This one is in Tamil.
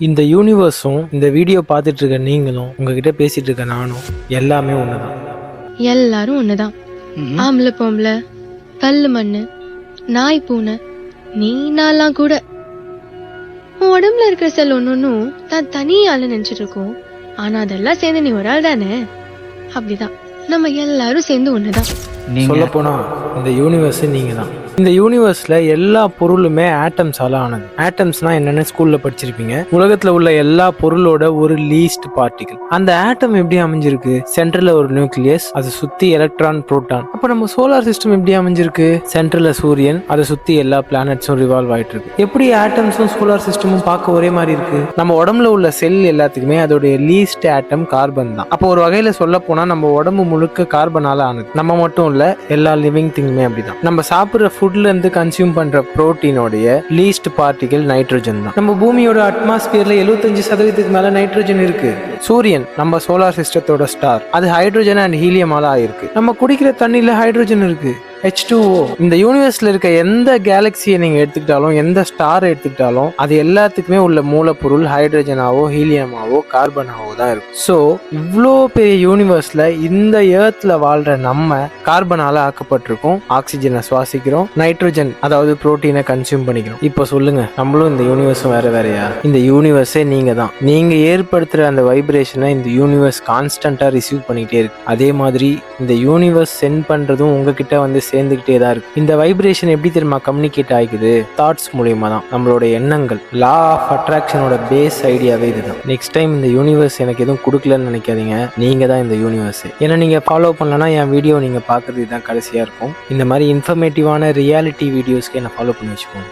இந்த யூனிவர்ஸும் இந்த வீடியோ பார்த்துட்டு இருக்க நீங்களும் உங்ககிட்ட பேசிட்டு இருக்க நானும் எல்லாமே ஒண்ணுதான். எல்லாரும் ஒண்ணுதான். ஆம்பளை பொம்பளை, கல்லு மண்ணு, நாய் பூனை, நீ நான்லாம் கூட. உன் உடம்புல இருக்கிற செல் ஒன்னொன்னும் தான் தனி ஆளு நினைச்சிட்டு இருக்கோம். ஆனா அதெல்லாம் சேர்ந்து நீ ஒரு ஆள் தானே. அப்படிதான் நம்ம எல்லாரும் சேர்ந்து ஒண்ணுதான். சொல்ல போனா இந்த யூனிவர்ஸ் நீங்க தான். இந்த யூனிவர்ஸ்ல எல்லா பொருளுமே ஆட்டம்ஸால ஆனது. ஆட்டம்ஸ்னா என்னன்னு ஸ்கூல்ல படிச்சிருப்பீங்க. உலகத்துல உள்ள எல்லா பொருளோட ஒரு லீஸ்ட் பார்ட்டிகல். அந்த ஆட்டம் எப்படி அமைஞ்சிருக்கு? சென்டர்ல ஒரு நியூக்ளியஸ், அதை சுத்தி எலக்ட்ரான், புரோட்டான். அப்ப நம்ம சோலார் சிஸ்டம் எப்படி அமைஞ்சிருக்கு? சென்டர்ல சூரியன், அதை சுத்தி எல்லா பிளானட்ஸும் ரிவால்வ் ஆயிட்டு இருக்கு. எப்படி ஆட்டம்ஸும் சோலார் சிஸ்டமும் பார்க்க ஒரே மாதிரி இருக்கு? நம்ம உடம்புல உள்ள செல் எல்லாத்துக்குமே அதோடைய லீஸ்ட் ஆட்டம் கார்பன் தான். அப்போ ஒரு வகையில சொல்ல போனா நம்ம உடம்பு முழுக்க கார்பனால ஆனது. நம்ம மட்டும் இல்ல, எல்லா லிவிங் திங்குமே அப்படிதான். நம்ம சாப்பிடுற ஃபுட்ல இருந்து கன்சியூம் பண்ற புரோட்டீனோடைய லீஸ்ட் பார்ட்டிகல் நைட்ரோஜன் தான். நம்ம பூமியோட அட்மாஸ்பியர்ல 75% மேல நைட்ரோஜன் இருக்கு. சூரியன் நம்ம சோலார் சிஸ்டத்தோட ஸ்டார், அது ஹைட்ரோஜன் அண்ட் ஹீலியமால ஆயிருக்கு. நம்ம குடிக்கிற தண்ணியில ஹைட்ரோஜன் இருக்கு, H2O. இந்த யூனிவர்ஸ்ல இருக்க எந்த கேலக்சியை நீங்க எடுத்துக்கிட்டாலும், எந்த ஸ்டார் எடுத்துக்கிட்டாலும், அது எல்லாத்துக்குமே உள்ள மூலப்பொருள் ஹைட்ரஜனாவோ ஹீலியமாவோ கார்பனாவோ தான் இருக்கும். ஸோ இவ்வளோ பெரிய யூனிவர்ஸ்ல இந்த எர்த்ல வாழ்ற நம்ம கார்பனால ஆக்கப்பட்டிருக்கோம். ஆக்சிஜனை சுவாசிக்கிறோம், நைட்ரோஜன் அதாவது புரோட்டீனை கன்சியூம் பண்ணிக்கிறோம். இப்போ சொல்லுங்க, நம்மளும் இந்த யூனிவர்ஸும் வேறையா? இந்த யூனிவர்ஸே நீங்க தான். நீங்க ஏற்படுத்துற அந்த வைப்ரேஷனை இந்த யூனிவர்ஸ் கான்ஸ்டன்டா ரிசீவ் பண்ணிக்கிட்டே இருக்கு. அதே மாதிரி இந்த யூனிவர்ஸ் சென்ட் பண்றதும் உங்ககிட்ட வந்து சேர்ந்துகிட்டே தான் இருக்கு. இந்த வைப்ரேஷன் எப்படி தெரியுமா கம்யூனிகேட் ஆகிக்குது? தாட்ஸ் மூலியமா தான். நம்மளோட எண்ணங்கள், லா ஆஃப் அட்ராக்ஷனோட பேஸ் ஐடியாவே இதுதான். நெக்ஸ்ட் டைம் இந்த யூனிவர்ஸ் எனக்கு எதுவும் கொடுக்கலன்னு நினைக்காதீங்க, நீங்க தான் இந்த யூனிவர்ஸ். ஏன்னா நீங்க ஃபாலோ பண்ணலன்னா என் வீடியோ நீங்க பார்க்கறது தான் கடைசியா இருக்கும். இந்த மாதிரி இன்ஃபர்மேட்டிவான ரியாலிட்டி வீடியோஸ்க்கு என்ன ஃபாலோ பண்ணி வச்சுக்கோங்க.